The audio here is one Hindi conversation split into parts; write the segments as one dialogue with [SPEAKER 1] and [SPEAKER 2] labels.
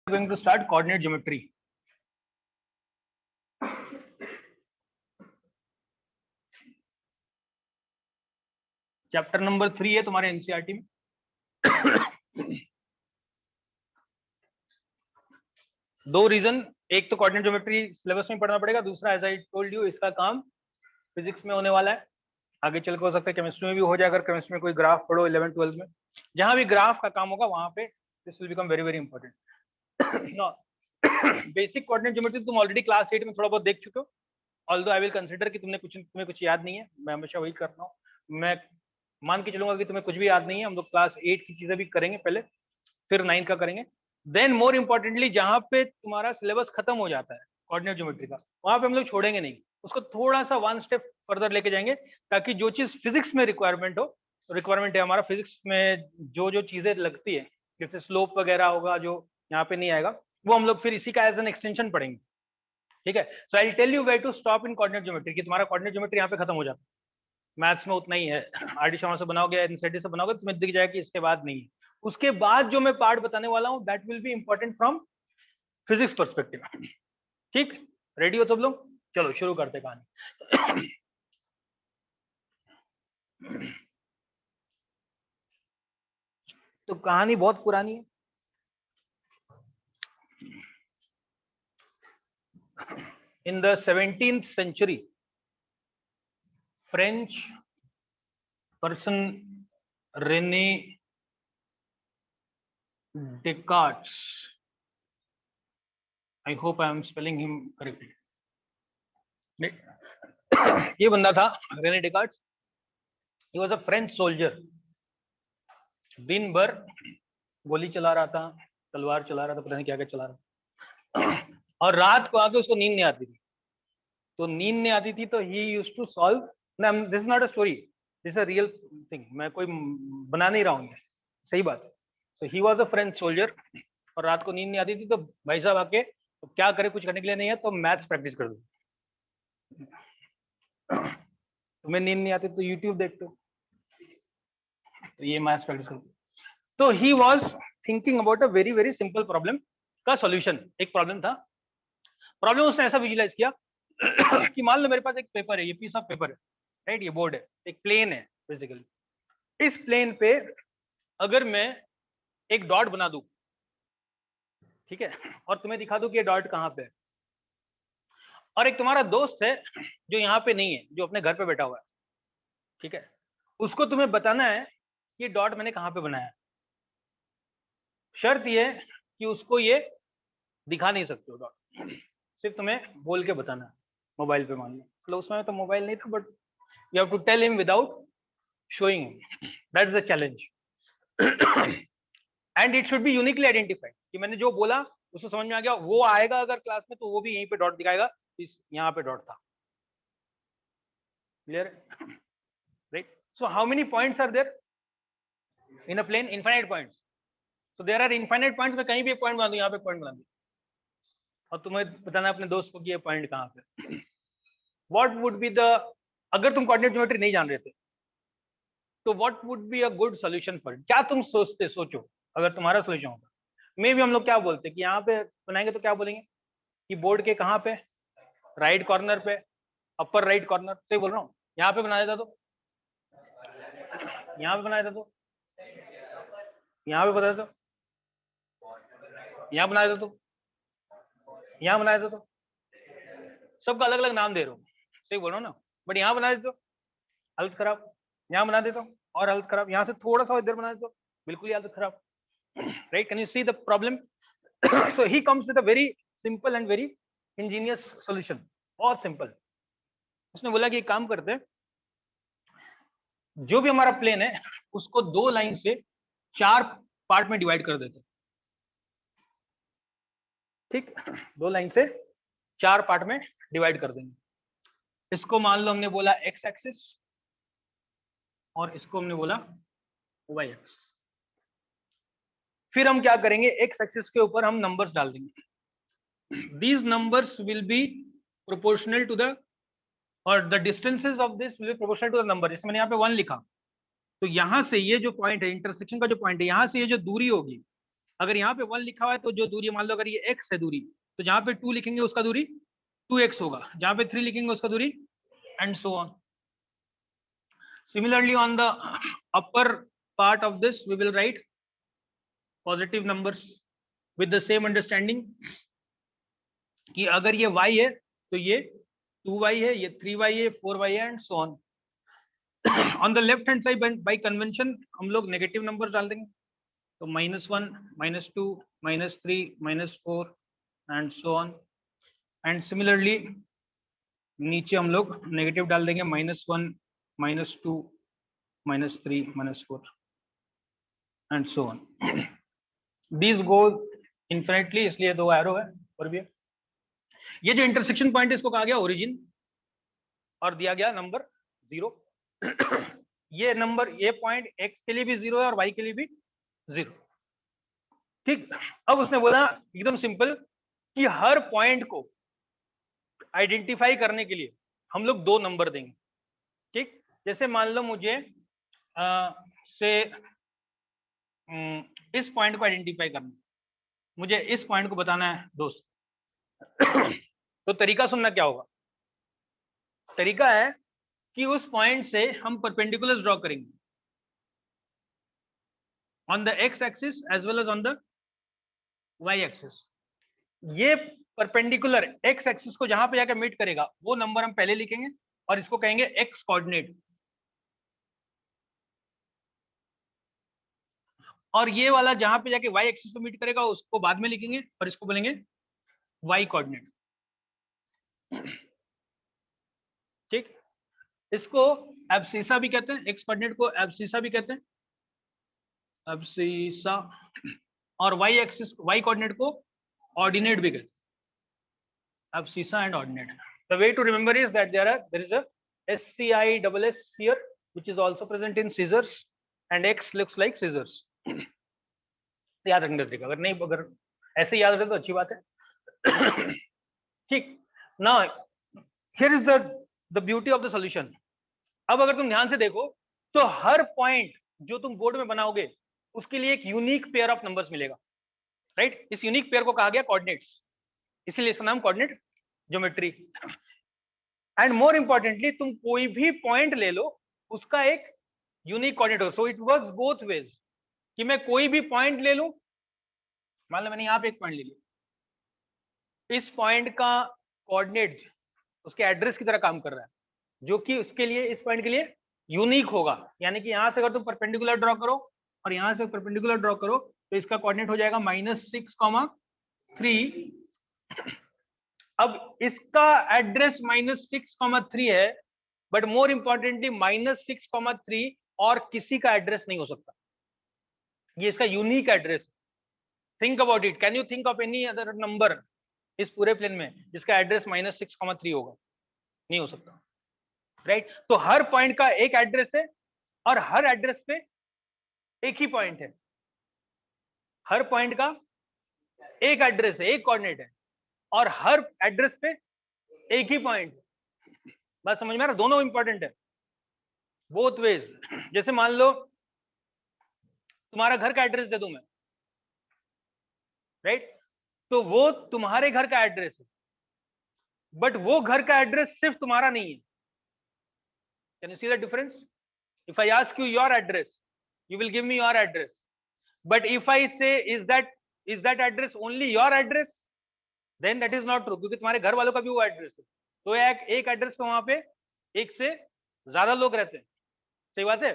[SPEAKER 1] going to start coordinate geometry. Chapter number 3 है तुम्हारे एनसीईआरटी में। दो रीजन, एक तो कोऑर्डिनेट ज्योमेट्री सिलेबस में पढ़ना पड़ेगा, दूसरा एज आई टोल्ड यू इसका काम फिजिक्स में होने वाला है, आगे चल के हो सकता है केमिस्ट्री में भी हो जाए। अगर केमिस्ट्री में कोई ग्राफ पढ़ो 11th 12th में, जहां भी ग्राफ का काम होगा वहां पे this will become very very important. Basic coordinate geometry तुम ऑलरेडी क्लास 8 में थोड़ा बहुत देख चुके हो, ऑल्दो आई विल कंसिडर कि तुम्हें कुछ याद नहीं है, मैं हमेशा वही कर रहा हूँ, मैं मान के चलूंगा कि तुम्हें कुछ भी याद नहीं है। हम लोग क्लास 8 की चीजें भी करेंगे पहले, फिर 9 का करेंगे। देन मोर इंपॉर्टेंटली जहां पे तुम्हारा सिलेबस खत्म हो जाता है कोऑर्डिनेट ज्योमेट्री का, वहां पे हम लोग छोड़ेंगे नहीं, उसको थोड़ा सा वन स्टेप फर्दर लेके जाएंगे, ताकि जो चीज फिजिक्स में रिक्वायरमेंट है हमारा, फिजिक्स में जो चीजें लगती है जैसे स्लोप वगैरह होगा जो यहाँ पे नहीं आएगा, वो हम लोग फिर इसी का एज एन एक्सटेंशन पढ़ेंगे। ठीक है, so I will tell you where to stop in coordinate geometry, कि तुम्हारा कोऑर्डिनेट ज्योमेट्री यहाँ पे खत्म हो जाता है। मैथ्स में उतना ही है, आर डी शर्मा से बनाओगे, एनसीईआरटी से बनाओगे, तुम्हें दिख जाएगा कि इसके बाद नहीं है। उसके बाद जो मैं पार्ट बताने वाला हूँ that will be important from physics perspective. ठीक, रेडी हो सब लोग? चलो शुरू करते कहानी। तो कहानी बहुत पुरानी है। In the 17th century, French person René Descartes, I hope I am spelling him correctly. ये बंदा था Renee डेकार्ट्स, he was a French soldier. दिन भर गोली चला रहा था, तलवार चला रहा था, पता नहीं क्या क्या चला रहा था, और रात को आके उसको नींद नहीं आती थी। तो नींद नहीं आती थी तो he used to solve, this is not a story, this is a real thing, मैं कोई बना नहीं रहा हूँ, सही बात है। So he was a French soldier, और रात को नींद नहीं आती थी तो भाई साहब आके तो क्या करे, कुछ करने के लिए नहीं है तो मैथ्स प्रैक्टिस कर दो। तुम्हें नींद नहीं आती तो यूट्यूब देखते हो, तो ये मैथ्स प्रैक्टिस कर दो। तो he was thinking about a very very simple problem का सॉल्यूशन। एक प्रॉब्लम था, प्रॉब्लम उसने ऐसा विजुलाइज किया कि मान लो मेरे पास एक पेपर है, ये पीस ऑफ पेपर है, राइट, ये बोर्ड है, एक प्लेन है बेसिकली। इस प्लेन पे अगर मैं एक डॉट बना दूं, ठीक है, और तुम्हें दिखा दूं कि ये डॉट कहां पे है, और एक तुम्हारा दोस्त है जो यहाँ पे नहीं है, जो अपने घर पे बैठा हुआ है, ठीक है, उसको तुम्हें बताना है कि डॉट मैंने कहां पे बनाया है। शर्त ये कि उसको ये दिखा नहीं सकते हो डॉट, सिर्फ तुम्हें बोल के बताना है मोबाइल पे, मान लो। मतलब उसमें तो मोबाइल नहीं था, but you have to tell him without showing him, that is the challenge. And it should be uniquely identified, कि मैंने जो बोला उसको समझ में आ गया, वो आएगा अगर क्लास में तो वो भी यहीं पे डॉट दिखाएगा, यहाँ पे डॉट था। Clear? Right? So how many points are there in a plane? Infinite points. So there are infinite points, में कहीं भी एक पॉइंट बना दूं, यहाँ पे पॉइंट बना दूं, और तुम्हें बताना अपने दोस्त को कि ये पॉइंट कहाँ पे। व्हाट वुड बी द, अगर तुम कोऑर्डिनेट ज्योमेट्री नहीं जान रहे थे तो what would be a good solution for it? क्या तुम सोचो अगर तुम्हारा सोल्यूशन होगा। मे भी हम लोग क्या बोलते कि यहाँ पे बनाएंगे तो क्या बोलेंगे कि बोर्ड के कहाँ पे, राइट कॉर्नर पे, अपर राइट कॉर्नर, सही बोल रहा हूँ, यहाँ पे बना देता तो, यहाँ पे बना देता तो, यहाँ पे बता देता, यहाँ बना देता तो, यहाँ बना देता तो, सबका अलग अलग नाम दे रहा हूँ, सही बोल रहा हूँ ना, बट यहाँ बना देता तो हालत खराब, यहाँ बना देता हूँ और हालत खराब, यहाँ से थोड़ा सा इधर बना देता हूँ बिल्कुल ही हालत खराब। Right? Can you see the problem? So he comes with a very simple and very Angénieux solution, बहुत सिंपल। उसने बोला कि एक काम करते हैं, जो भी हमारा प्लेन है उसको दो लाइन से 4 पार्ट में डिवाइड कर देते। ठीक, 2 लाइन से 4 पार्ट में डिवाइड कर देंगे। इसको मान लो हमने बोला एक्स एक्सिस, और इसको हमने बोला वाई एक्स। फिर हम क्या करेंगे, एक्स एक्सिस के ऊपर हम नंबर्स डाल देंगे। These numbers will be proportional to the, और the distances of this will be proportional to the number. जैसे मैंने यहाँ पे 1 लिखा, तो यहां से ये जो पॉइंट है, इंटरसेक्शन का जो पॉइंट है, यहां से ये जो दूरी होगी अगर यहाँ पे 1 लिखा हुआ है तो जो दूरी मान लो अगर ये x है दूरी, तो जहाँ पे 2 लिखेंगे उसका दूरी 2x होगा, जहाँ पे 3 लिखेंगे उसका दूरी and so on. Similarly, on the upper part of this, we will write positive numbers with the same understanding कि अगर ये y है तो ये 2y है, ये 3y है, 4y है and so on. On the left hand side by convention हम लोग नेगेटिव नंबर डाल देंगे, तो -1, -2, -3, -4 and so on. And similarly नीचे हम लोग नेगेटिव डाल देंगे, -1, -2, -3, -4 and so on. These go infinitely, इसलिए 2 एरो है. और भी ये जो इंटरसेक्शन पॉइंट है इसको कहा गया ओरिजिन और दिया गया नंबर 0. ये नंबर, ये पॉइंट x के लिए भी 0 है और y के लिए भी 0. ठीक. अब उसने बोला एकदम सिंपल कि हर पॉइंट को आइडेंटिफाई करने के लिए हम लोग 2 नंबर देंगे. ठीक. जैसे मान लो मुझे इस पॉइंट को आइडेंटिफाई करना, मुझे इस पॉइंट को बताना है दोस्त. तो तरीका सुनना क्या होगा. तरीका है कि उस पॉइंट से हम परपेंडिकुलर ड्रॉ करेंगे on the x axis as well as on the y axis. ये परपेंडिकुलर x एक्सिस को जहां पे जाकर मीट करेगा वो नंबर हम पहले लिखेंगे और इसको कहेंगे x कोऑर्डिनेट. और ये वाला जहां पे जाके y एक्सिस को मीट करेगा उसको बाद में लिखेंगे और इसको बोलेंगे y कोऑर्डिनेट. ठीक. इसको एब्सिसा भी कहते हैं, x कोऑर्डिनेट को एब्सिसा भी कहते हैं, एब्सिसा. और y एक्सिस, y कोऑर्डिनेट को ऑर्डिनेट भी कहते हैं, abscissa and ordinate. The way to remember is that there is a SCISS here which is also present in scissors and x looks like scissors. याद रखने का तरीका, अगर नहीं, अगर ऐसे याद रहे तो अच्छी बात है. ठीक. Now here is the beauty of the solution. अब अगर तुम ध्यान से देखो तो हर पॉइंट जो तुम बोर्ड में बनाओगे उसके लिए एक यूनिक पेयर ऑफ नंबर्स मिलेगा. राइट. इस यूनिक पेयर को कहा गया कोऑर्डिनेट्स, इसीलिए इसका नाम coordinate geometry. And more importantly तुम कोई भी पॉइंट ले लो उसका एक यूनिक कोऑर्डिनेट हो. So it works both ways कि मैं कोई भी पॉइंट ले लूं, मान लो मैंने यहाँ पे एक पॉइंट ले लिया, इस पॉइंट का कोऑर्डिनेट उसके एड्रेस की तरह काम कर रहा है, जो कि उसके लिए, इस पॉइंट के लिए यूनिक होगा. यानी कि यहां से अगर तुम परपेंडिकुलर ड्रॉ करो और यहां से परपेंडिकुलर ड्रॉ करो तो इसका कोऑर्डिनेट हो जाएगा -6,3. अब इसका एड्रेस -6,3 है, बट मोर इंपॉर्टेंटली -6,3 और किसी का एड्रेस नहीं हो सकता. ये इसका unique address. Think about it. Can you think of any other number इस पूरे प्लेन में जिसका एड्रेस -6,3 होगा? नहीं हो सकता. राइट. तो हर पॉइंट का एक एड्रेस है और हर एड्रेस पे एक ही पॉइंट है. हर पॉइंट का एक एड्रेस है, एक कोऑर्डिनेट है और हर एड्रेस पे एक ही पॉइंट. बात समझ में आ रहा? दोनों इंपॉर्टेंट है, बोथ वेज. जैसे मान लो तुम्हारा घर का एड्रेस दे दूं मैं, राइट. तो वो तुम्हारे घर का एड्रेस है, बट वो घर का एड्रेस सिर्फ तुम्हारा नहीं है. Can you see the difference? If I ask you your address, you will give me your address, but if I say is that address only your address, then that is not true, क्योंकि तुम्हारे घर वालों का भी वो एड्रेस है. तो एक एड्रेस पे वहां पे एक से ज्यादा लोग रहते हैं. सही बात है.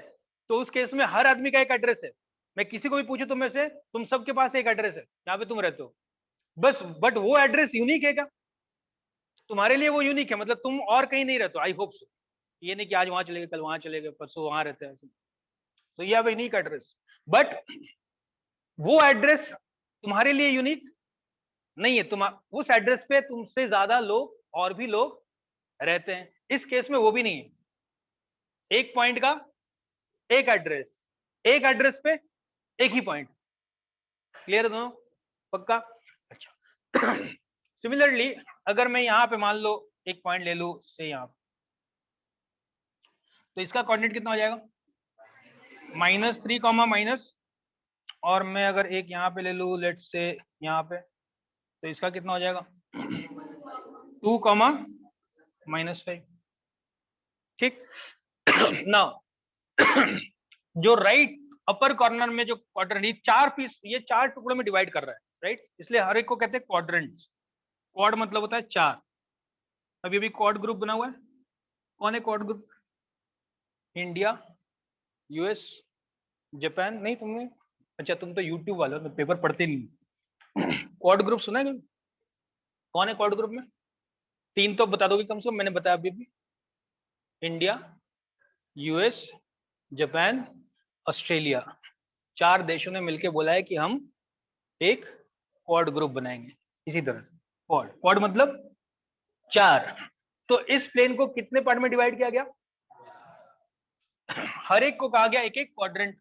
[SPEAKER 1] तो उस केस में हर आदमी का एक एड्रेस है. मैं किसी को भी पूछूं तुम में से, तुम सबके पास एक एड्रेस है जहाँ पे तुम रहते हो बस, बट वो एड्रेस यूनिक है क्या? तुम्हारे लिए वो यूनिक है, मतलब तुम और कहीं नहीं रहते हो. I hope so. ये नहीं कि आज वहां चले गए, कल वहां चले गए, परसों वहां रहते हैं. तो ये यूनिक एड्रेस, बट वो एड्रेस तुम्हारे लिए यूनिक नहीं है. तुम उस एड्रेस पे तुमसे ज्यादा लोग और भी लोग रहते हैं. इस केस में वो भी नहीं है. एक पॉइंट का एक एड्रेस, एक एड्रेस पे एक ही पॉइंट. क्लियर है दोनों? पक्का? अच्छा. सिमिलरली अगर मैं यहां पे मान लो एक पॉइंट ले लू से यहां, तो इसका कोऑर्डिनेट कितना हो जाएगा? -3, और मैं अगर एक यहाँ पे ले लूँ, लेट्स से यहाँ पे, तो इसका कितना हो जाएगा 2, -5। ठीक ना। जो राइट अपर कॉर्नर में जो क्वाड्रेंट, ये 4 पीस, ये 4 टुकड़ों में डिवाइड कर रहा है, राइट, इसलिए हर एक को कहते हैं क्वाड्रेंट्स। क्वाड मतलब होता है 4। अभी अभी क्वाड ग्रुप बना हुआ है। कौन है quad group? India, US, Japan. नहीं तुमने, अच्छा तुम तो यूट्यूब वाले हो, तो पेपर पढ़ते नहीं। क्वाड ग्रुप सुना है? कौन है क्वाड ग्रुप में? 3 तो बता दोगे कम से कम, मैंने बताया अभी अभी। India, US, Japan, Australia. 4 देशों ने मिलकर बोला है कि हम एक क्वाड ग्रुप बनाएंगे। इसी तरह से क्वाड, क्वाड मतलब 4। तो इस प्लेन को कितने पार्ट में डिवाइड किया गया? हर एक को कहा गया एक एक क्वाड्रेंट।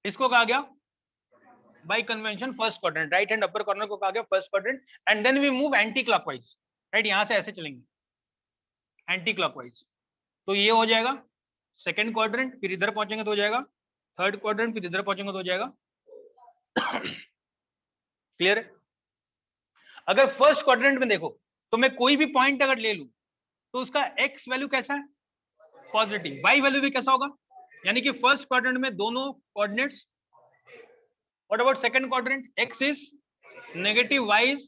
[SPEAKER 1] इसको कहा गया by convention first quadrant, right hand upper corner को कहा गया first quadrant. And then we move anti clockwise, right, यहां से ऐसे चलेंगे एंटी क्लॉकवाइज। तो ये हो जाएगा सेकंड क्वाड्रेंट, फिर इधर पहुंचेंगे तो हो जाएगा थर्ड क्वाड्रेंट, फिर इधर पहुंचेंगे तो हो जाएगा। क्लियर है? अगर फर्स्ट क्वाड्रेंट में देखो तो मैं कोई भी पॉइंट अगर ले लूं तो उसका एक्स वैल्यू कैसा है? पॉजिटिव। वाई वैल्यू भी कैसा होगा? यानी कि फर्स्ट क्वाड्रेंट में दोनों coordinates. What about second quadrant? X is negative, y is,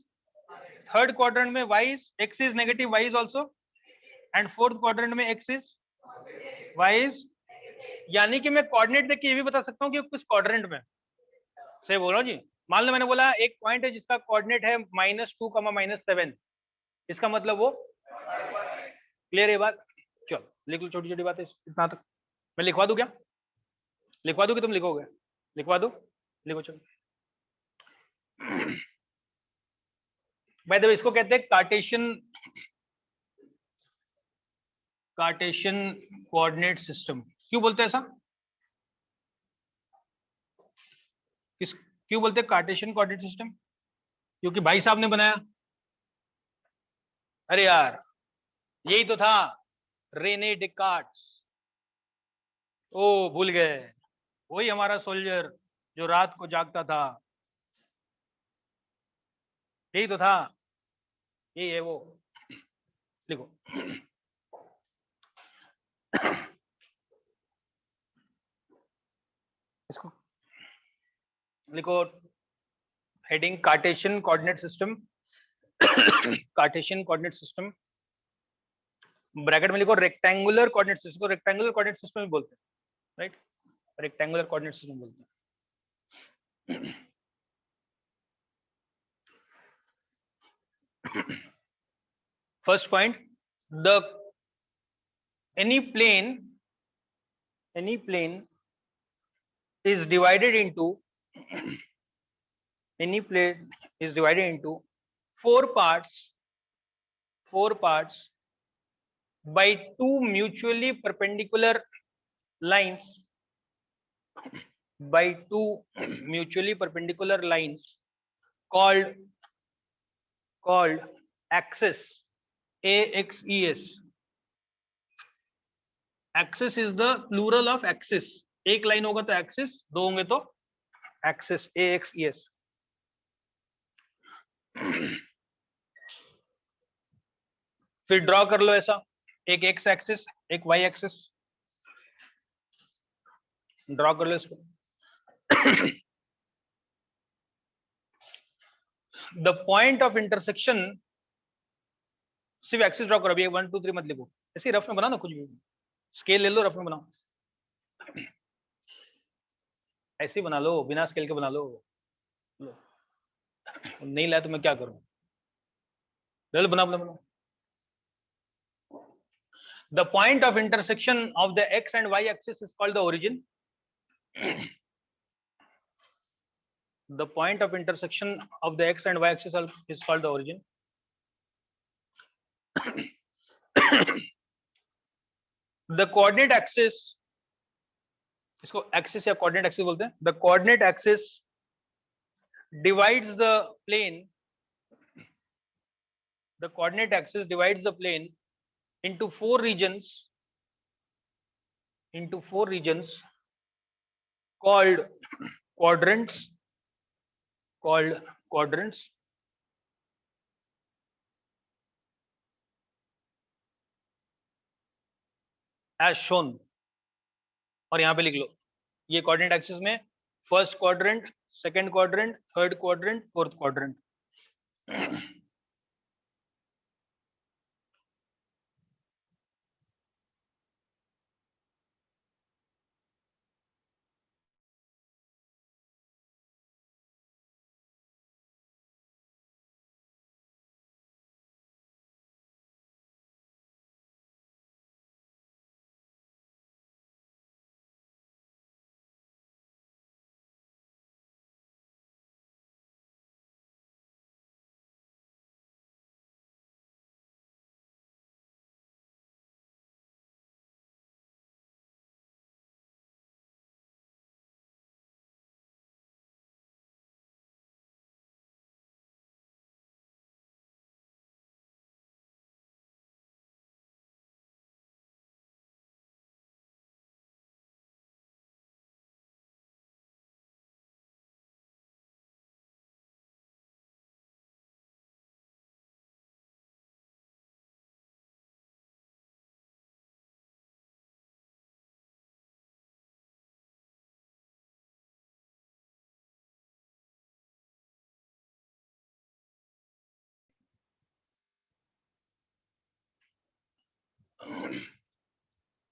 [SPEAKER 1] third quadrant में y is, x is negative, y is also, and fourth quadrant में एक्स इज, वाई इज। यानी कि मैं कोऑर्डिनेट देख के ये भी बता सकता हूं कि किस क्वाड्रेंट में। सही बोल रहा हूं जी? मान लो मैंने बोला एक पॉइंट है जिसका कोऑर्डिनेट है -2, -7, इसका मतलब वो। क्लियर है बात? चलो लिख लो, छोटी छोटी बातें इतना तक। मैं लिखवा दूं क्या? लिखवा दूं कि तुम लिखोगे? लिखवा दो, लिखो चलो। बाय द वे इसको कहते हैं कार्टेशियन कोऑर्डिनेट सिस्टम। क्यों बोलते हैं ऐसा? क्यों बोलते हैं कार्टेशियन कोऑर्डिनेट सिस्टम? क्योंकि भाई साहब ने बनाया। अरे यार यही तो था, रेने डेकार्ट्स। ओ भूल गए, वही हमारा सोल्जर जो रात को जागता था, यही तो था, यही है वो। लिखो। इसको लिखो, heading Cartesian coordinate system. Cartesian coordinate system, bracket में लिखो रेक्टेंगुलर कोऑर्डिनेट सिस्टम को रेक्टेंगुलर कोऑर्डिनेट सिस्टम भी बोलते हैं, राइट, रेक्टेंगुलर कोऑर्डिनेट सिस्टम बोलते हैं। First point, the any plane is divided into any plane is divided into four parts by two mutually perpendicular lines, called axis, axes. Axis is the plural of axis. एक लाइन होगा तो एक्सिस, दो होंगे तो एक्सिस, AXES। फिर ड्रॉ कर लो ऐसा, एक एक्स एक्सिस, एक वाई एक्सिस, ड्रॉ कर लो इसको। द पॉइंट ऑफ इंटरसेक्शन, सिर्फ एक्सिस ड्रॉ करो, अभी 1 2 3 मत लिखो, ऐसे रफ में बनाओ ना, कुछ भी स्केल ले लो, रफ में बनाओ, ऐसे ही बना लो, बिना स्केल के बना लो। नहीं लाया तो मैं क्या करूं? ले लो, बना बना। The point of intersection of the x and y axis is called the origin. The point of intersection of the x and y axis is called the origin. The coordinate axis, इसको axis या coordinate axis बोलते हैं. The coordinate axis divides the plane. The coordinate axis divides the plane into four regions called quadrants, called quadrants. As shown, और यहां पे लिख लो ये कोऑर्डिनेट एक्सिस में first quadrant, second quadrant, third quadrant, fourth quadrant.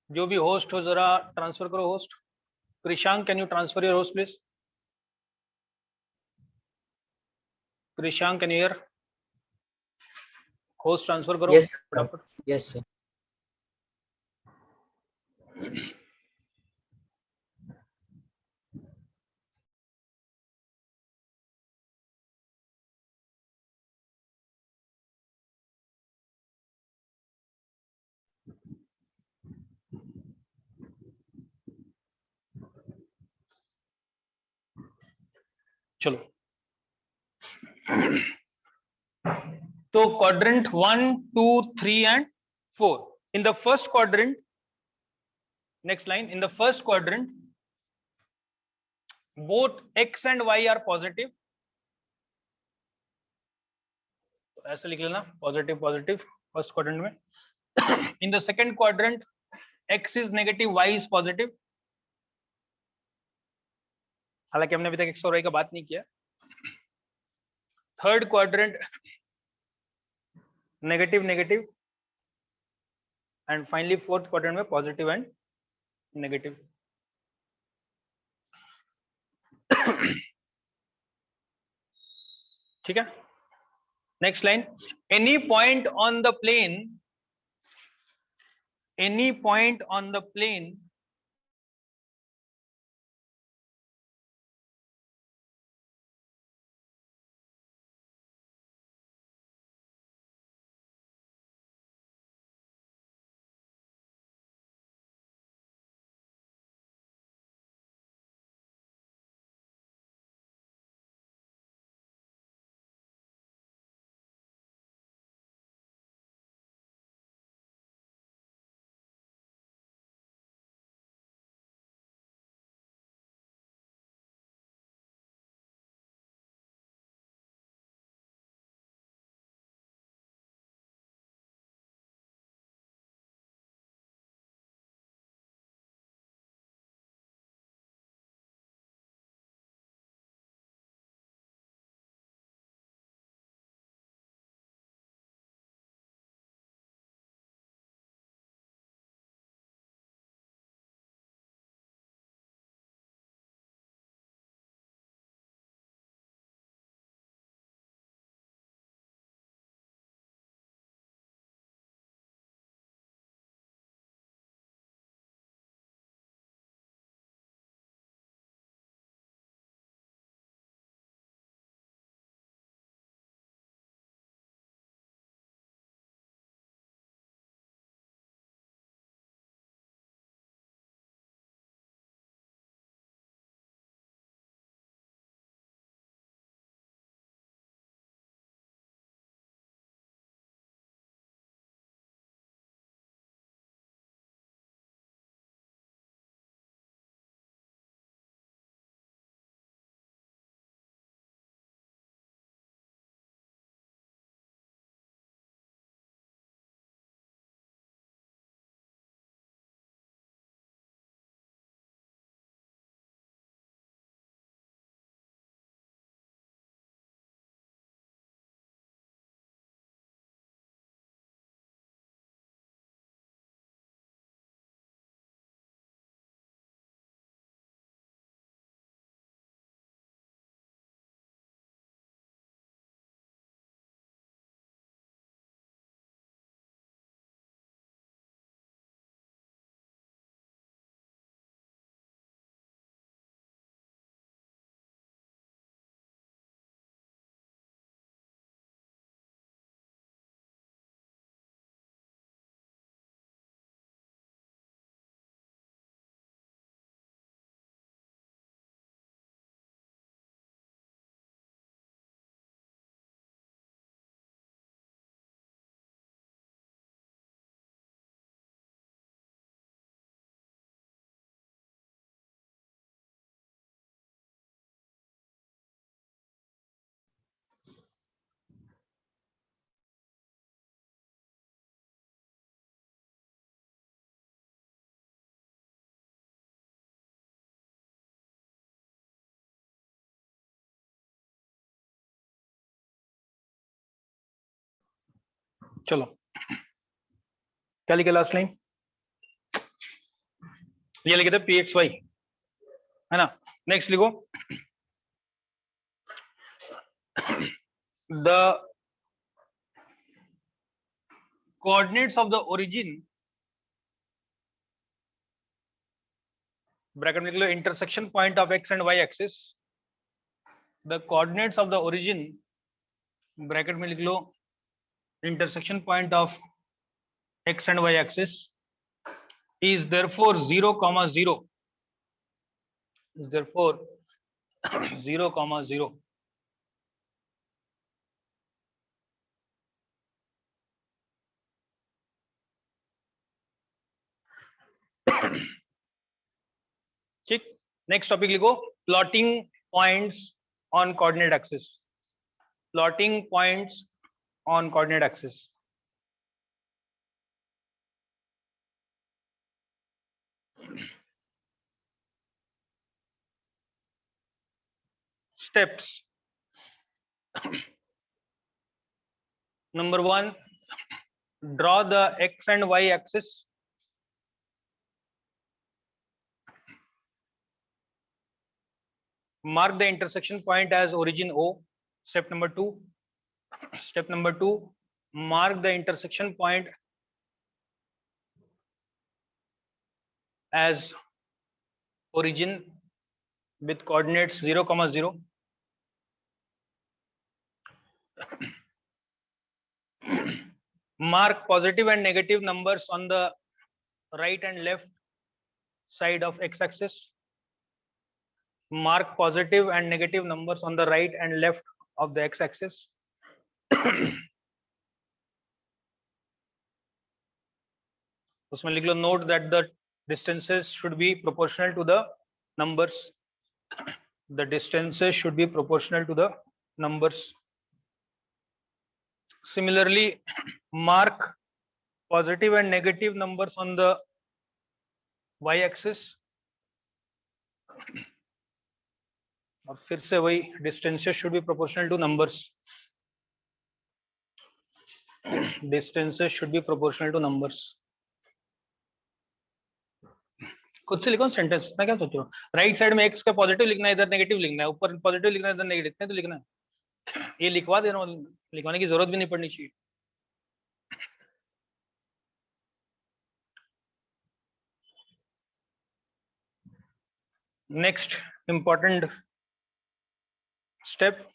[SPEAKER 1] जो भी होस्ट हो जरा ट्रांसफर करो host. Krishank, can you transfer your host please? Krishank, can you hear? Host transfer करो
[SPEAKER 2] Yes, sir.
[SPEAKER 1] फटाफट।
[SPEAKER 2] Yes, sir.
[SPEAKER 1] चलो, तो quadrant 1, 2, 3 and 4। In the first quadrant, next line, in the first quadrant both x and y are positive, तो ऐसे लिख लेना, पॉजिटिव पॉजिटिव फर्स्ट क्वाड्रेंट में। In the second quadrant x is negative, y is positive. हालांकि हमने अभी तक x और y का बात नहीं किया। Third quadrant negative negative, and finally fourth quadrant में पॉजिटिव एंड नेगेटिव। ठीक है, next line, any point on the plane, any point on the plane चलो क्या लिखे लास्ट लाइन, ये लिखे थे पी एक्स वाई, है ना। नेक्स्ट लिखो, the coordinates of the origin, bracket में लिख लो intersection point of x and y axis, the coordinates of the origin, bracket में लिख लो intersection point of x and y axis is therefore 0, 0, is therefore 0, 0. ठीक, नेक्स्ट टॉपिक लिखो, plotting points on coordinate axis, plotting points on coordinate axis. Steps. Number 1, draw the x and y axis. Mark the intersection point as origin O. Step number 2. Step number 2, mark the intersection point as origin with coordinates 0, 0. Mark positive and negative numbers on the right and left side of x-axis. Mark positive and negative numbers on the right and left of the x-axis. उसमें लिख लो, note that the distances should be proportional to the numbers. The distances should be proportional to the numbers. Similarly, mark positive and negative numbers on the y-axis. और फिर से वही, distances should be proportional to numbers. Distances should be proportional to numbers. खुद से लिखो सेंटेंस, इतना क्या सोच रहे हो। राइट साइड में एक्स का पॉजिटिव लिखना है, इधर नेगेटिव लिखना है, ऊपर पॉजिटिव लिखना है, इधर नेगेटिव, इतना तो लिखना है। ये लिखवा दे रहा हूँ, लिखवाने की जरूरत भी नहीं पड़नी चाहिए। Next important step,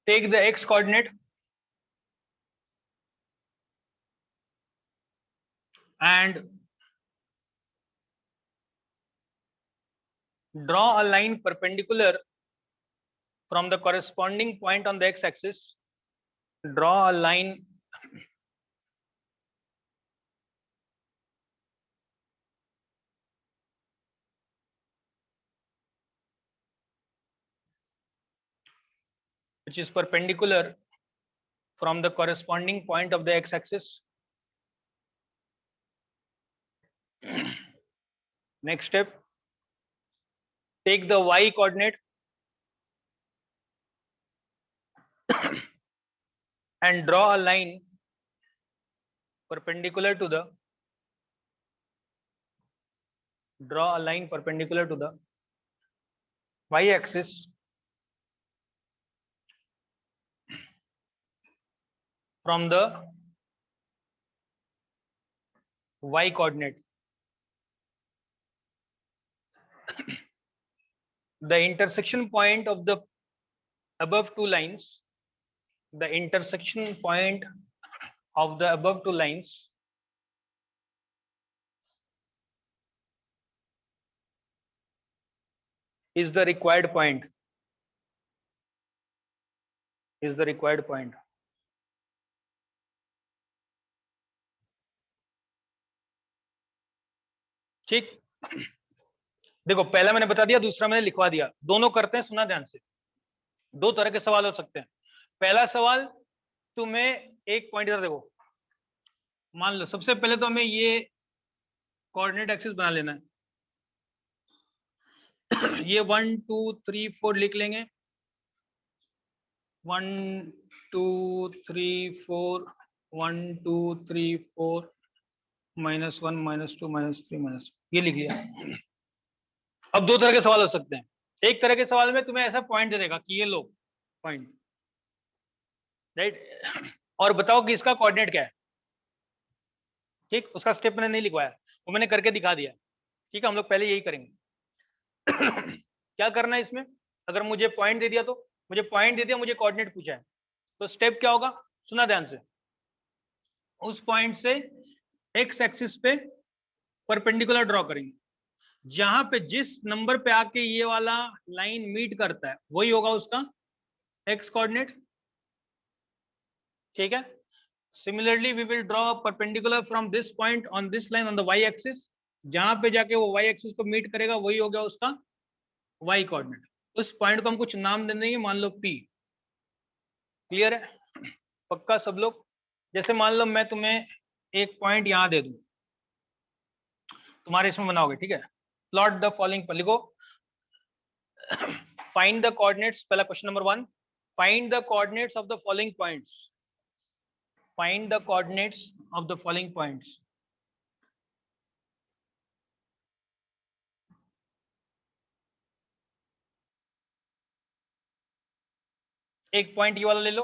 [SPEAKER 1] take the x coordinate and draw a line perpendicular from the corresponding point on the x-axis. Draw a line which is perpendicular from the corresponding point of the x-axis. Next step, take the y coordinate and draw a line perpendicular to the y-axis from the y coordinate. The intersection point of the above two lines, the intersection point of the above two lines is the required point, ठीक। देखो पहला मैंने बता दिया, दूसरा मैंने लिखवा दिया, दोनों करते हैं, सुना ध्यान से। दो तरह के सवाल हो सकते हैं। पहला सवाल, तुम्हें एक पॉइंट इधर देखो, मान लो सबसे पहले तो हमें ये कोऑर्डिनेट एक्सिस बना लेना है। ये 1 2 3 4 लिख लेंगे, 1 2 3 4, 1 2 3 4, -1 -2 -3 ये लिख लिया। अब दो तरह के सवाल हो सकते हैं। एक तरह के सवाल में तुम्हें ऐसा पॉइंट दे देगा कि ये लो पॉइंट, राइट, और बताओ कि इसका कोऑर्डिनेट क्या है। ठीक, उसका स्टेप मैंने नहीं लिखवाया, वो मैंने करके दिखा दिया। ठीक है, हम लोग पहले यही करेंगे। क्या करना है इसमें, अगर मुझे पॉइंट दे दिया तो मुझे पॉइंट दे दिया, मुझे कोऑर्डिनेट पूछा है, तो स्टेप क्या होगा, सुना ध्यान से। उस पॉइंट से एक्स एक्सिस पे परपेंडिकुलर ड्रॉ करेंगे, जहां पे जिस नंबर पे आके ये वाला लाइन मीट करता है वही होगा उसका एक्स कोऑर्डिनेट। ठीक है, similarly we will draw perpendicular from this point on this line on the y axis, जहां पे जाके वो वाई एक्सिस को मीट करेगा वही हो गया उसका वाई कोऑर्डिनेट। उस पॉइंट को हम कुछ नाम दे देंगे, मान लो पी। क्लियर है, पक्का सब लोग। जैसे मान लो मैं तुम्हें एक पॉइंट यहां दे दूं, तुम्हारे इसमें बनाओगे, ठीक है। प्लॉट द फॉलोइंग पर लिखो, फाइंड द कोऑर्डिनेट्स, पहला question number 1, find the coordinates of the following points, find the coordinates of the following points. एक पॉइंट ये वाला ले लो,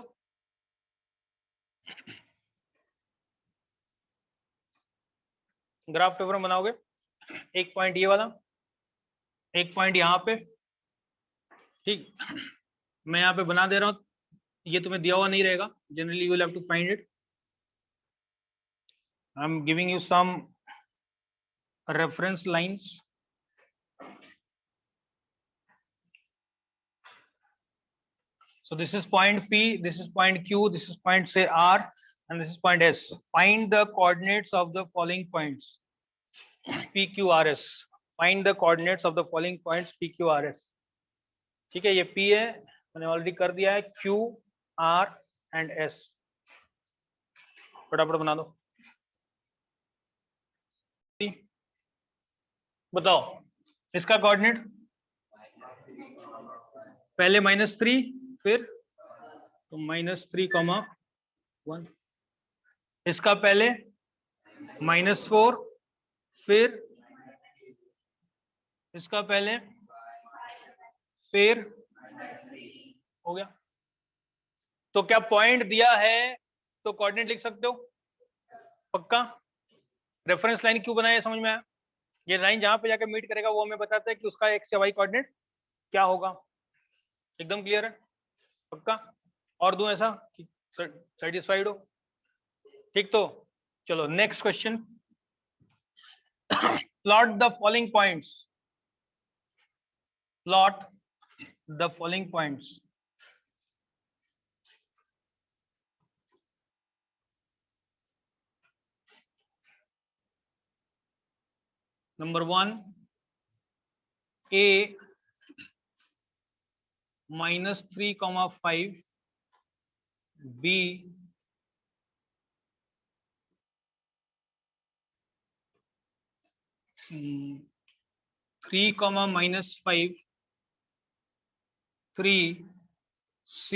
[SPEAKER 1] ग्राफ पेपर में बनाओगे, एक पॉइंट ये वाला, एक पॉइंट यहाँ पे। ठीक, मैं यहाँ पे बना दे रहा हूँ, ये तुम्हें दिया हुआ नहीं रहेगा, generally you will have to find it. I am giving you some reference lines. So this is point P, this is point Q, this is point say R, and this is point S. Find the coordinates of the following points P, Q, R, S. Find the coordinates of the following points P, Q, R, S. ठीक है, ये P है, मैंने ऑलरेडी कर दिया है, Q, R and S। फटाफट बना दो। बताओ इसका कोऑर्डिनेट, पहले -3, फिर तो -3, 1। इसका पहले -4, फिर इसका पहले, फिर हो गया। तो क्या पॉइंट दिया है तो कोऑर्डिनेट लिख सकते हो, पक्का। रेफरेंस लाइन क्यों बनाया समझ में आया, ये लाइन जहां पे जाकर मीट करेगा वो हमें बताता है कि उसका एक्स या वाई कोऑर्डिनेट क्या होगा। एकदम क्लियर है, पक्का। और दूं ऐसा कि सेटिस्फाइड हो, ठीक। तो चलो next question, plot the following points, plot the following points. Number 1 A -3, 5, B -3, -5, 3, C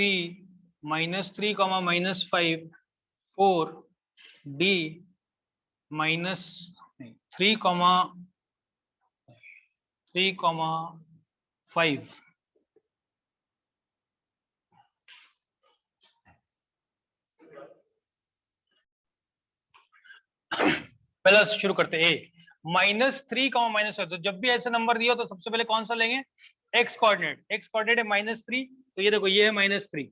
[SPEAKER 1] -3, -5, 4, D -3, 5। पहला शुरू करते हैं, -3, -5। तो जब भी ऐसे नंबर दिया तो सबसे पहले कौन सा लेंगे, एक्स कोऑर्डिनेट। एक्स कोऑर्डिनेट है -3, तो ये देखो ये है -3,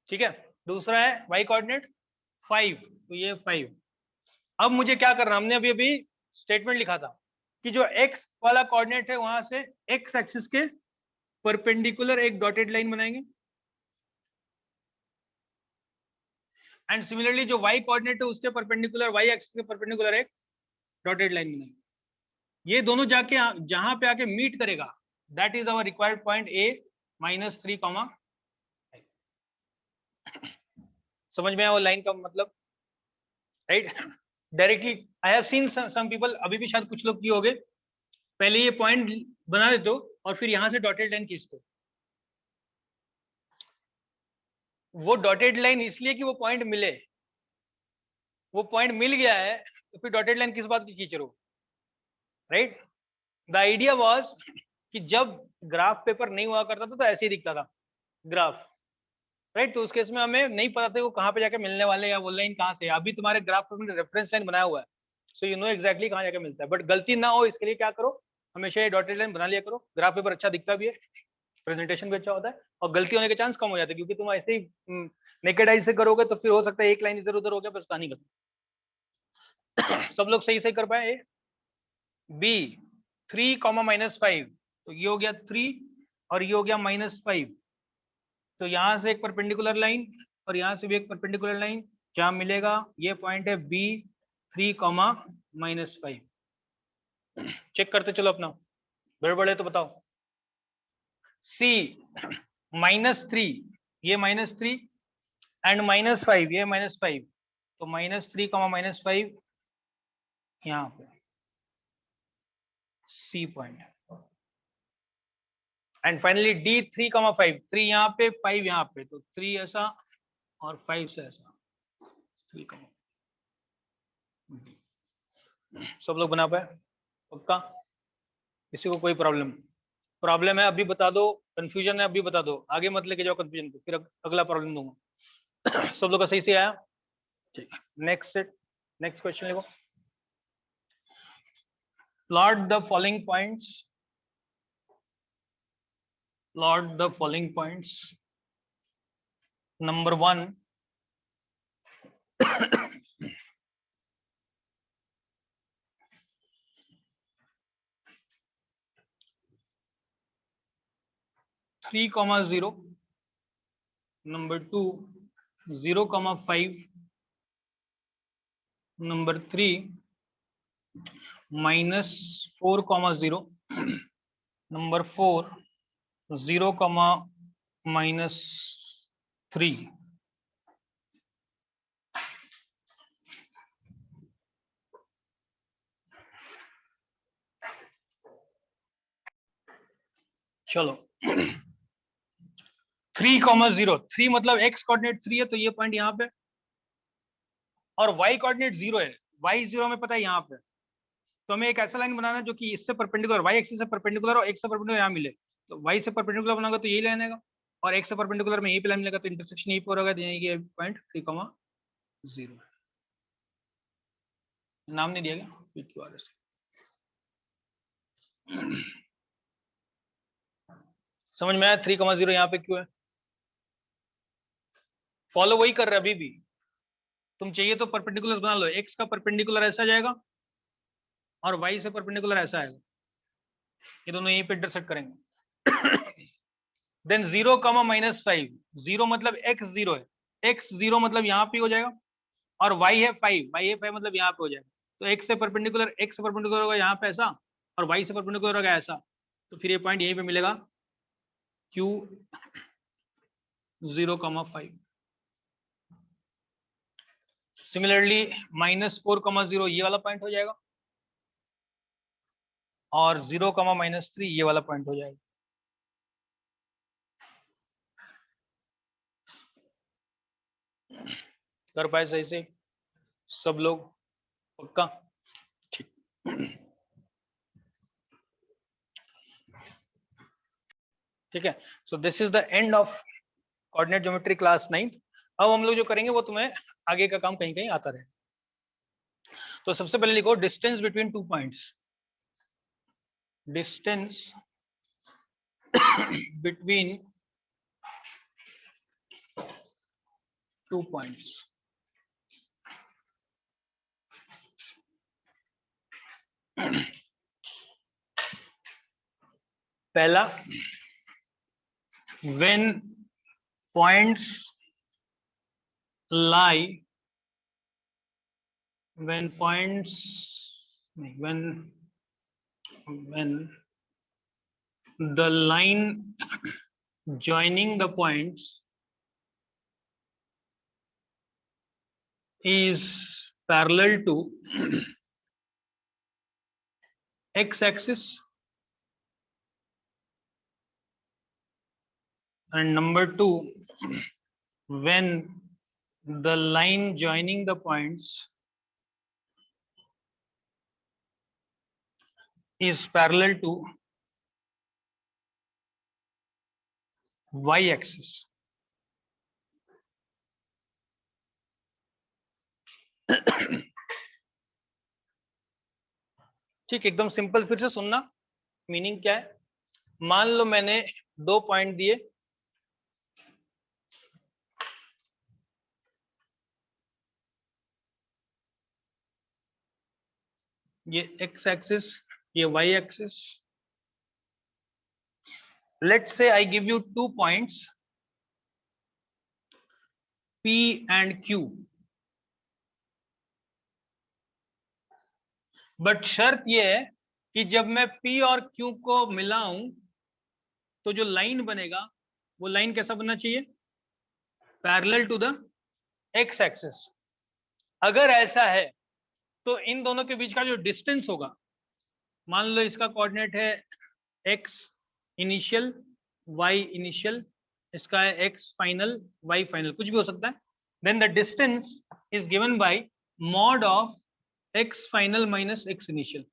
[SPEAKER 1] ठीक है। दूसरा है वाई कोऑर्डिनेट 5, तो ये 5। अब मुझे क्या करना, हमने अभी अभी स्टेटमेंट लिखा था कि जो एक्स वाला कोऑर्डिनेट है वहां से एक्स एक्सिस के परपेंडिकुलर एक डॉटेड लाइन बनाएंगे, एंड सिमिलरली जो वाई कोऑर्डिनेट है उसके परपेंडिकुलर, वाई एक्सिस के परपेंडिकुलर एक डॉटेड लाइन बनाएंगे। ये दोनों जाके जहां पे आके मीट करेगा, that is our required point A -3, समझ में आया वो लाइन का मतलब, राइट। Directly I have seen some people, अभी भी शायद कुछ लोग किए होंगे, पहले ये पॉइंट बना देते हो और फिर यहां से डॉटेड लाइन खींचते हो। वो डॉटेड लाइन इसलिए कि वो पॉइंट मिले, वो पॉइंट मिल गया है तो फिर डॉटेड लाइन किस बात की खींच रहे हो, राइट। द आइडिया वाज कि जब ग्राफ पेपर नहीं हुआ करता था तो ऐसे ही दिखता था ग्राफ, राइट। तो उस केस में हमें नहीं पता था वो कहाँ पे जाके मिलने वाले या वो लाइन कहाँ से। अभी तुम्हारे ग्राफ पेपर में रेफरेंस लाइन बनाया हुआ है, सो यू नो एग्जैक्टली कहाँ जाके मिलता है। बट गलती ना हो इसके लिए क्या करो, हमेशा ये डॉटेड लाइन बना लिया करो, ग्राफ पेपर अच्छा दिखता भी है, प्रेजेंटेशन भी अच्छा होता है और गलती होने के चांस कम हो जाते हैं। क्योंकि तुम ऐसे ही नेकेड आई से करोगे तो फिर हो सकता है एक लाइन इधर उधर हो गया, पता नहीं करता। सब लोग सही सही कर पाए। बी 3, -5, तो ये हो गया 3 और ये हो गया -5। तो यहां से एक परपेंडिकुलर लाइन और यहां से भी एक परपेंडिकुलर लाइन, क्या मिलेगा, ये पॉइंट है बी 3, -5। चेक करते चलो अपना, गड़बड़ है तो बताओ। सी -3, ये -3 एंड -5, ये -5, तो -3, -5 यहाँ पे C point. And finally D 3, 3 यहाँ पे 5 यहाँ पे, तो 3 ऐसा और 5 से ऐसा 3, सब लोग बना पाए पक्का, किसी को कोई प्रॉब्लम है अभी बता दो, कंफ्यूजन है अभी बता दो, आगे मत लेके जाओ कंफ्यूजन को, फिर अगला प्रॉब्लम दूंगा। सब लोग का सही से आया, ठीक। नेक्स्ट सेट, नेक्स्ट क्वेश्चन लिखो। Plot the following points, plot the following points. Number 1 3, 0, number 2 0, 5, number 3 -4, 0, number 4 0, -3। चलो 3, 0, 3 मतलब x कोऑर्डिनेट 3 है तो ये पॉइंट यहाँ पे, और y कोऑर्डिनेट 0 है, y 0 में पता है यहाँ पे। तो हमें एक ऐसा लाइन बनाना है जो कि इससे परपेंडिकुलर, y एक्सिस से परपेंडिकुलर और x से परपेंडिकुलर यहाँ मिले। तो y से परपेंडिकुलर बनाऊंगा तो यही लाइन आएगा और x से परपेंडिकुलर में यही पे लाइन मिलेगा, तो इंटरसेक्शन यही पर होगा, तो ये पॉइंट 3, 0 नाम नहीं दिया गया क्यों से। समझ में आया 3, 0 यहाँ पे क्यों है, फॉलो वही कर रहा है अभी भी। तुम चाहिए तो परपेंडिकुलर बना लो, x का परपेंडिकुलर ऐसा जाएगा और y से परपेंडिकुलर ऐसा आएगा, ये दोनों यहीं पे इंटरसेक्ट करेंगे। देन 0, -5, 0 मतलब x 0 है, x 0 मतलब यहाँ पे हो जाएगा, और y है 5, y है 5 मतलब यहाँ पे हो जाएगा। तो x से परपेंडिकुलर होगा यहाँ पे ऐसा, और y से परपेंडिकुलर होगा ऐसा, तो फिर ये पॉइंट यहीं पे मिलेगा q 0, 5। सिमिलरली -4, 0 ये वाला पॉइंट हो जाएगा, और 0, -3 ये वाला पॉइंट हो जाएगा। कर पाए सही से सब लोग पक्का, ठीक। ठीक है, सो this is the end of coordinate geometry class 9। अब हम लोग जो करेंगे वो तुम्हें आगे का काम कहीं कहीं आता रहे। तो सबसे पहले लिखो distance between 2 points, distance between 2 points. पहला, when points lie, when the line joining the points is parallel to x axis and number 2, when the line joining the points is parallel to y axis. ठीक, एकदम सिंपल, फिर से सुनना। मीनिंग क्या है? मान लो मैंने 2 पॉइंट दिए, ये x एक्सिस, ये y axis. Let's say I give you 2 points P and Q, but शर्त ये है कि जब मैं P और Q को मिलाऊं तो जो लाइन बनेगा वो लाइन कैसा बनना चाहिए? Parallel to the x axis. अगर ऐसा है तो इन दोनों के बीच का जो डिस्टेंस होगा, मान लो इसका कोऑर्डिनेट है x इनिशियल, y इनिशियल, इसका है x फाइनल, y फाइनल, कुछ भी हो सकता है। Then the distance is given by mod of x final minus x initial.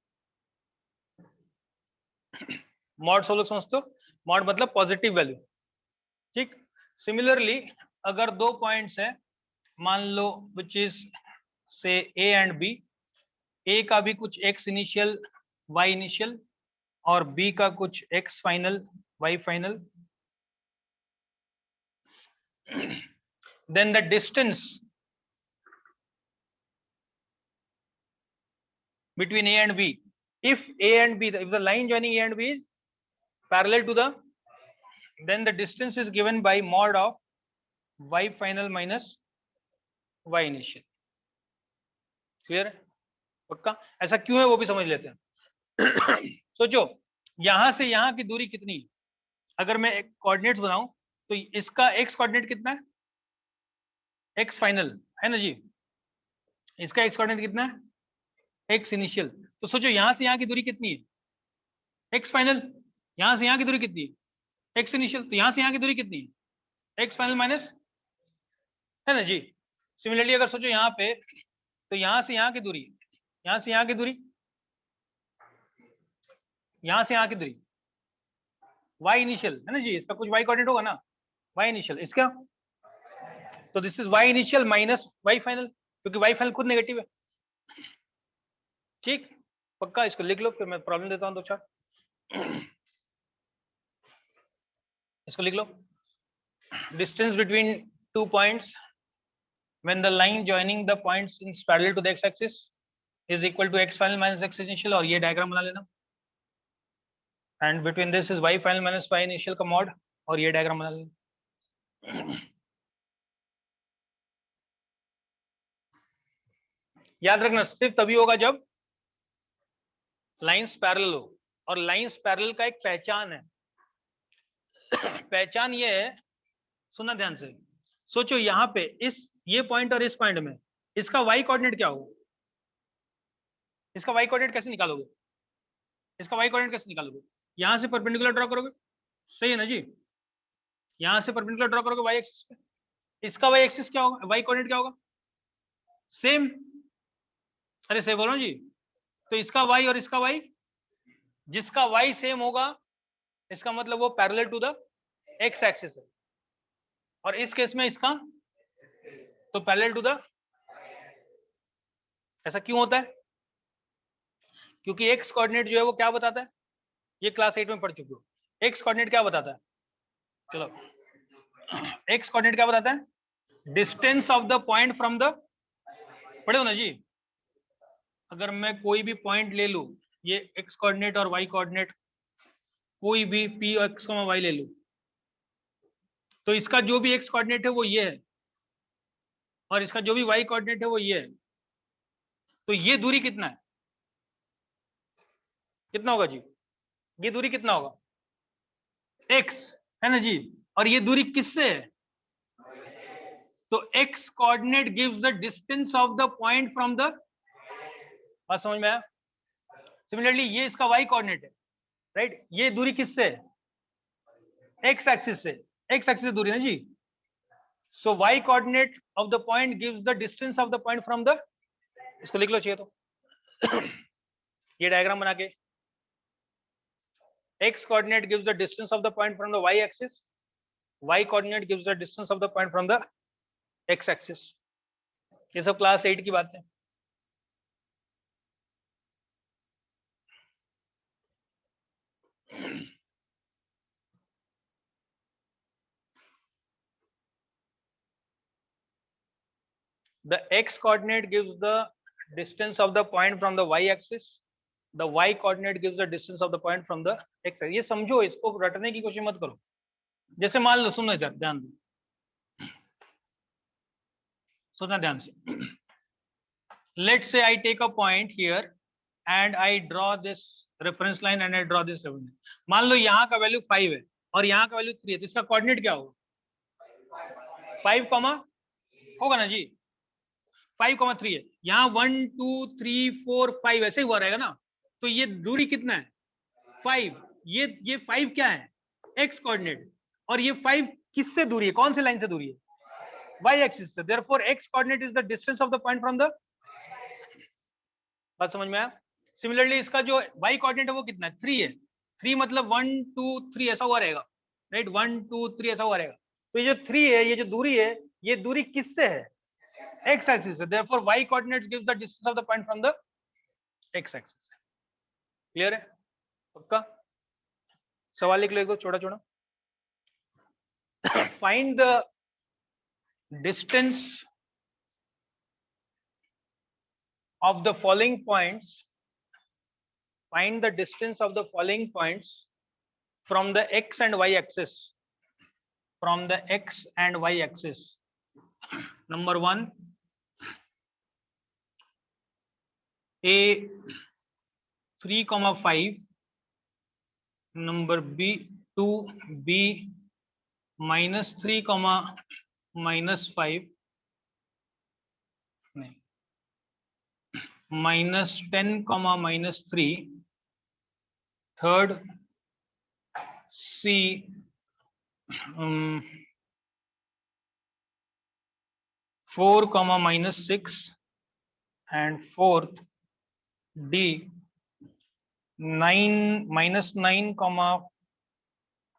[SPEAKER 1] Mod सब लोग समझते हो? मॉड मतलब पॉजिटिव वैल्यू। ठीक, सिमिलरली अगर 2 पॉइंट्स हैं, मान लो विच इज से A एंड B, A का भी कुछ x इनिशियल, y इनिशियल, और B का कुछ x final, y final, then the distance between A and B, if A and B, if the line joining A and B is parallel to the, then the distance is given by mod of y final minus y initial। Clear है? पक्का? ऐसा क्यों है वो भी समझ लेते हैं। सोचो यहां से यहां की दूरी कितनी है? अगर मैं एक कोऑर्डिनेट्स बनाऊं तो इसका x कोऑर्डिनेट कितना है? x फाइनल है ना जी। इसका x कोऑर्डिनेट कितना है? x initial. तो सोचो यहां से यहां की दूरी कितनी है? x final. यहां से यहां की दूरी कितनी है? x initial. तो यहां से यहां की दूरी कितनी है? x फाइनल माइनस, है ना जी। सिमिलरली अगर सोचो यहाँ पे, तो यहां से यहां की दूरी, यहां से यहां की दूरी, यहां से यहां की दूरी y इनिशियल है ना जी। इसका कुछ y कोऑर्डिनेट होगा ना, y इनिशियल। इसका तो this is y initial minus y final, क्योंकि y फाइनल खुद नेगेटिव है। ठीक, पक्का? इसको लिख लो, फिर मैं प्रॉब्लम देता हूं 2-4। इसको लिख लो। Distance between 2 points when the line joining the points is parallel to the x axis is equal to x final minus x initial, और ये डायग्राम बना लेना। And between this is y final minus y initial का मॉड, और ये डायग्राम बना लेना। याद रखना सिर्फ तभी होगा जब लाइंस पैरेलल हो, और लाइंस पैरेलल का एक पहचान है। पहचान ये है, सुनना ध्यान से। सोचो यहाँ पे इस ये पॉइंट और इस पॉइंट में इसका y कोऑर्डिनेट क्या होगा? इसका y कोऑर्डिनेट कैसे निकालोगे? इसका y कोऑर्डिनेट कैसे निकालोगे? यहां से परपेंडिकुलर ड्रॉ करोगे, सही है ना जी। यहां से परपेंडिकुलर ड्रॉ करोगे y एक्सिस पे। इसका y एक्सिस क्या होगा? y कोऑर्डिनेट क्या होगा? सेम। अरे सही बोलो जी। तो इसका y और इसका y, जिसका y सेम होगा इसका मतलब वो parallel to the x axis है, और इस केस में इसका तो पैरेलल टू द। ऐसा क्यों होता है? क्योंकि x कोऑर्डिनेट जो है वो क्या बताता है? ये क्लास 8 में पढ़ चुके हो। x कोऑर्डिनेट क्या बताता है? चलो, x कोऑर्डिनेट क्या बताता है? Distance of the point from the, पढ़े हो ना जी। अगर मैं कोई भी पॉइंट ले लूं, ये x कोऑर्डिनेट और y कोऑर्डिनेट कोई भी p और x, y ले लूं, तो इसका जो भी x कोऑर्डिनेट है वो ये है, और इसका जो भी y कोऑर्डिनेट है वो ये है। तो ये दूरी कितना है? कितना होगा जी? ये दूरी कितना होगा? x, है ना जी। और ये दूरी किससे है? तो x coordinate gives the distance of the point from the, बात समझ में आया? सिमिलरली ये इसका y कोऑर्डिनेट है, राइट। ये दूरी किससे है? x एक्सिस से। एक्स एक्सिस से दूरी है ना जी। So y coordinate of the point gives the distance of the point from the, इसको लिख लो चाहिए तो ये डायग्राम बना के, x coordinate gives the distance of the point from the y axis, y coordinate gives the distance of the point from the x axis. ये सब क्लास 8 की बात है। The x coordinate gives the distance of the point from the y axis, the y coordinate gives the distance of the point from the x axis. ये समझो, इसको रटने की कोशिश मत करो। जैसे मान लो, सुनो इधर ध्यान दो, सुनना ध्यान से। Let's say I take a point here and I draw this reference line and I draw this reference line. मान लो यहाँ का वैल्यू 5 है और यहाँ का वैल्यू 3 है, तो इसका कोऑर्डिनेट क्या होगा? 5 कॉमा होगा ना जी, 5,3 है। यहाँ 1 2 3 4 5 ऐसे ही हुआ रहेगा ना। तो ये दूरी कितना है? 5। ये 5 क्या है? X coordinate. और ये 5 किससे दूरी है? कौन सी लाइन से दूरी है? वाई एक्सिस से। Therefore x coordinate is the distance of the point from the, बात समझ में आया? सिमिलरली इसका जो वाई कोऑर्डिनेट है वो कितना है? 3 है। 3 मतलब 1 2 3 ऐसा हुआ रहेगा, राइट? 1 2 3 ऐसा हुआ रहेगा। तो ये जो 3 है, ये जो दूरी है, ये दूरी किससे है? x axis है। therefore y coordinates gives the distance of the point from the x axis. Clear है? पक्का? सवाल लिख लो एक दो छोटा छोटा। Find the distance of the following points, find the distance of the following points from the x and y axis, from the x and y axis. Number 1, a 3,5, number b 2 b -3, -5, नहीं, -10, -3, third c 4, -6, and fourth d 9, -9,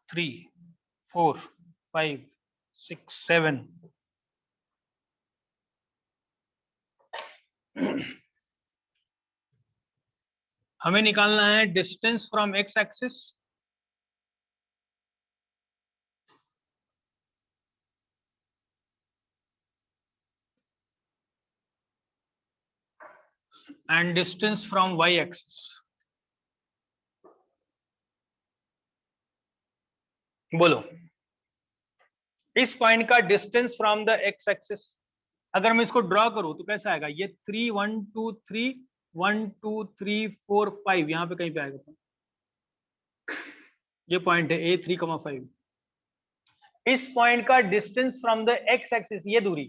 [SPEAKER 1] 3 4 5 6 7। हमें निकालना है distance from x axis and distance from y axis. बोलो, इस पॉइंट का distance from the x axis अगर मैं इसको ड्रॉ करूं तो कैसा आएगा? ये 3 1 2 3 1 2 3 4 5 यहाँ पे कहीं पे आएगा। ये पॉइंट है a 3,5। इस पॉइंट का distance from the x axis, ये दूरी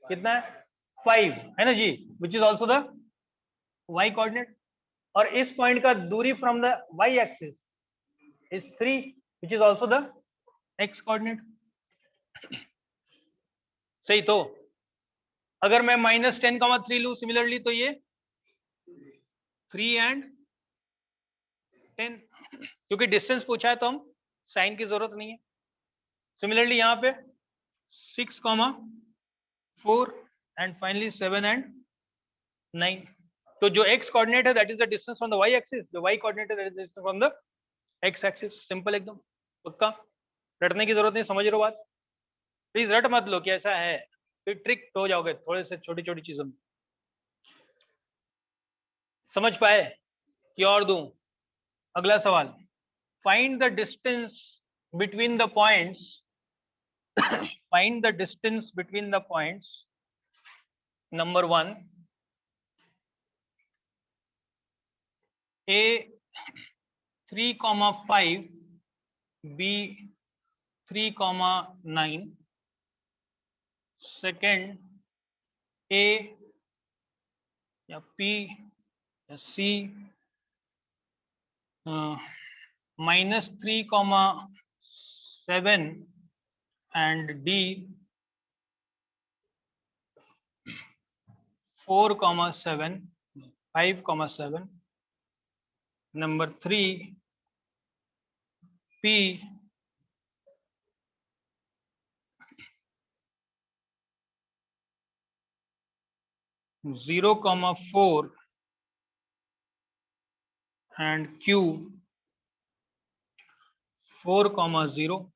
[SPEAKER 1] कितना है? 5 है ना जी, which is also the y coordinate. और इस पॉइंट का दूरी from the y axis is 3, which is also the x coordinate. सही। तो अगर मैं -10,3 लू सिमिलरली, तो ये 3 and 10, क्योंकि डिस्टेंस पूछा है तो हम साइन की जरूरत नहीं है। सिमिलरली यहाँ पे 6, 4 एंड फाइनली 7 and 9। तो जो x कोऑर्डिनेट है that is the distance from the y axis, जो y कोऑर्डिनेट है that is the distance from the x axis. Simple एकदम, पक्का? रटने की जरूरत नहीं, समझ रहे हो बात? प्लीज रट मत लो कि ऐसा है, फिर ट्रिक हो जाओगे थोड़े से छोटी छोटी चीजों में। समझ पाए कि और दूं? अगला सवाल, find the distance between the points, find the distance between the points. Number 1, a 3,5 b 3,9, second a या p या c -3, 7 and D 4,7, 5,7. Number 3 P 0,4 and Q 4,0,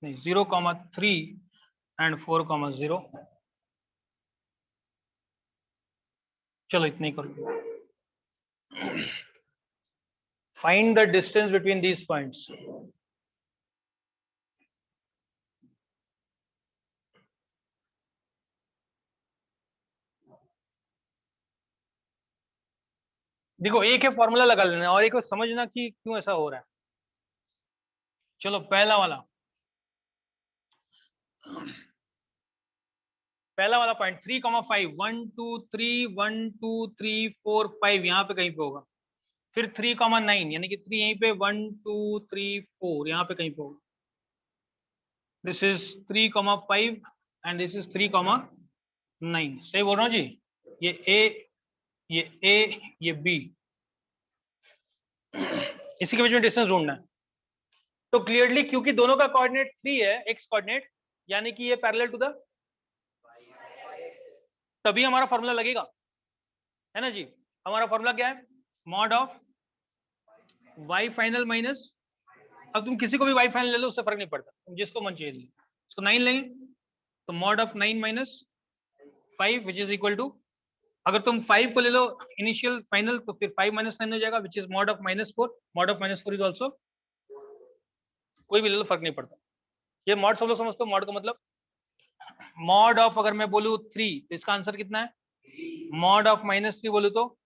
[SPEAKER 1] 0,3 and 4,0. चलो इतने ही करो. Find the distance between these points. देखो एक है फॉर्मूला लगा लेना और एक समझना कि क्यों ऐसा हो रहा है. चलो पहला वाला पॉइंट 3,5, 1 2 3 1 2 3 4 5 यहाँ पे कहीं पे होगा. फिर 3,9 यानी कि 3 यहीं पे, 1 2 3 4 यहाँ पे कहीं पे होगा. This is 3,5 and this is 3,9. सही बोल रहा हूँ जी. ये ये बी, इसी के बीच में डिस्टेंस ढूंढना है. तो क्लियरली क्योंकि दोनों का कोऑर्डिनेट 3 है, एक्स कोऑर्डिनेट, यानी कि ये पैरेलल टू द, तभी हमारा फॉर्मूला लगेगा, है ना जी. हमारा फॉर्मूला क्या है? Mod of y final minus, अब तुम किसी को भी y फाइनल ले लो, उससे फर्क नहीं पड़ता, तुम जिसको मन चाहिए. इसको 9 लेंगे तो mod of 9 minus 5 which is equal to, अगर तुम 5 को ले लो इनिशियल फाइनल तो फिर 5 माइनस 9 हो जाएगा which is mod of -4. Mod of -4 is also, कोई भी ले लो फर्क नहीं पड़ता. ये मॉड सब लोग समझते हो. मॉड का मतलब मॉड ऑफ, अगर मैं बोलूँ 3 तो इसका आंसर कितना है? मॉड ऑफ -3 बोलूँ तो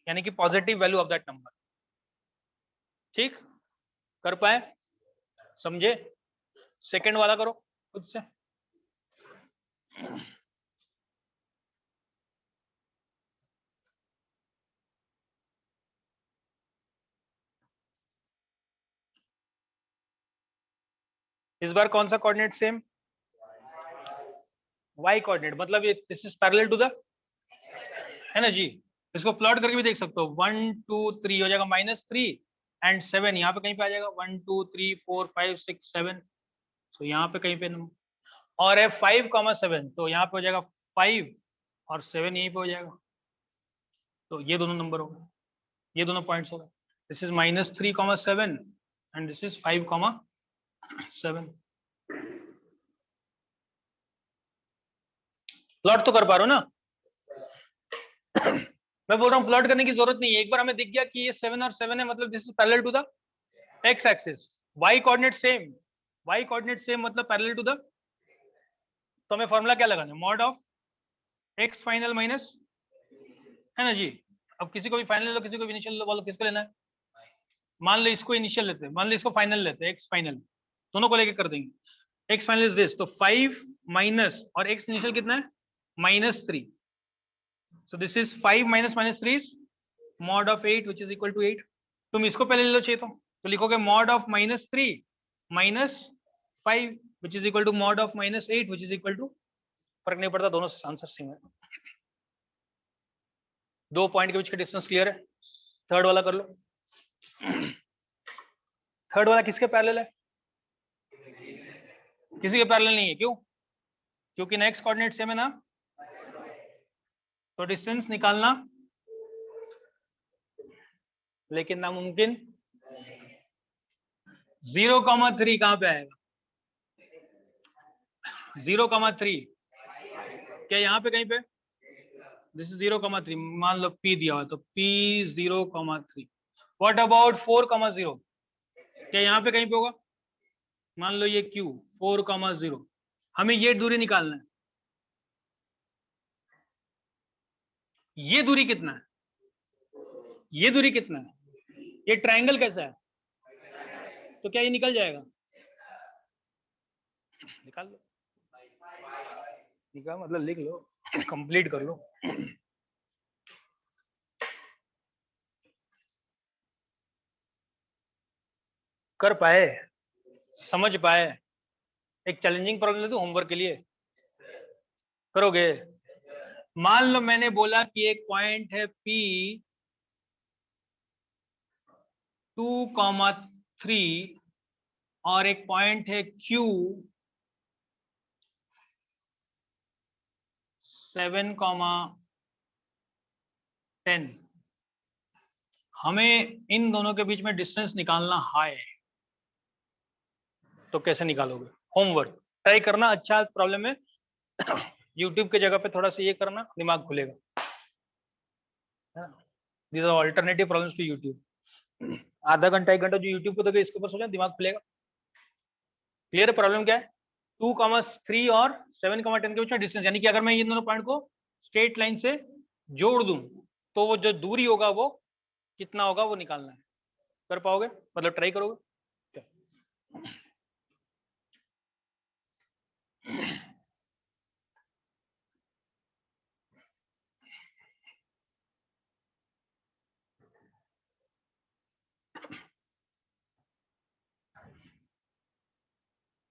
[SPEAKER 1] यानी कि positive value of that number. ठीक, कर पाए? समझे? सेकंड वाला करो खुद से. इस बार कौन सा कोऑर्डिनेट सेम? y कोऑर्डिनेट, मतलब ये this is parallel to the, है ना जी. इसको प्लॉट करके भी देख सकते हो. 1 2 3 हो जाएगा -3 एंड 7 यहाँ पे कहीं पे आ जाएगा. 1 2 3 4 5 6 7, तो यहाँ पे कहीं पे और है 5,7 तो यहाँ पे हो जाएगा 5 और 7 यहीं पे हो जाएगा. तो ये दोनों नंबर हो गए, ये दोनों पॉइंट्स हो गए. This is -3,7 and this is 5,7. Plot तो कर पा रहे हो ना? मैं बोल रहा हूँ प्लॉट करने की जरूरत नहीं है. एक बार हमें दिख गया कि ये 7 और 7 है, मतलब this is parallel to the x axis. Y coordinate same, y coordinate same मतलब पैरेलल टू द, तो हमें फॉर्मूला क्या लगाना है? Mod of x final minus, है ना जी. अब किसी को भी फाइनल ले लो, किसी को भी इनिशियल ले लो, बोलो किसको लेना है? मान लो इसको इनिशियल लेते हैं, मान लो इसको फाइनल लेते हैं, एक्स फाइनल, दोनों को लेके कर देंगे. एक्स फाइनल इज दिस, तो 5 माइनस और एक्स इनिशियल कितना है? -3. So this is 5 minus -3 is mod of 8 which is equal to 8. तुम इसको पहले ले लो चाहिए तो लिखोगे mod of -3 minus 5 which is equal to mod of -8 which is equal to, फर्क नहीं पड़ता, दोनों आंसर सेम है. 2 पॉइंट के बीच का डिस्टेंस क्लियर है. थर्ड वाला कर लो. थर्ड वाला किसके पैरेलल है? किसी के पैरेलल नहीं है. क्यों? क्योंकि नेक्स्ट कोऑर्डिनेट सेम है ना, तो डिस्टेंस निकालना लेकिन नामुमकिन. 0,3 कहां पे आएगा? 0,3 क्या यहाँ पे कहीं पे? This is 0,3. मान लो P दिया हुआ तो P 0,3. What about 4,0? क्या यहाँ पे कहीं पे होगा? मान लो ये Q 4,0. हमें ये दूरी निकालना है. ये दूरी कितना है? ये दूरी कितना है? ये ट्रायंगल कैसा है? तो क्या ये निकल जाएगा? निकाल लो, निकाल मतलब लिख लो, कंप्लीट कर लो. कर पाए? समझ पाए? एक चैलेंजिंग प्रॉब्लम दे दूं होमवर्क के लिए, करोगे? मान लो मैंने बोला कि एक पॉइंट है P 2,3 और एक पॉइंट है Q 7,10। हमें इन दोनों के बीच में डिस्टेंस निकालना है, तो कैसे निकालोगे? होमवर्क ट्राई करना, अच्छा प्रॉब्लम है। यूट्यूब की जगह पे थोड़ा सा ये करना, दिमाग खुलेगा। These are alternative problems to YouTube. आधा घंटा 1 घंटा जो यूट्यूब को दोगे, इसके ऊपर सोचना, दिमाग खुलेगा। क्लियर? प्रॉब्लम क्या है? 2,3 और 7,10 के बीच में डिस्टेंस, यानी कि अगर मैं ये दोनों पॉइंट को स्ट्रेट लाइन से जोड़ दूं तो वो जो दूरी होगा वो कितना होगा वो निकालना है। कर पाओगे? मतलब ट्राई करोगे?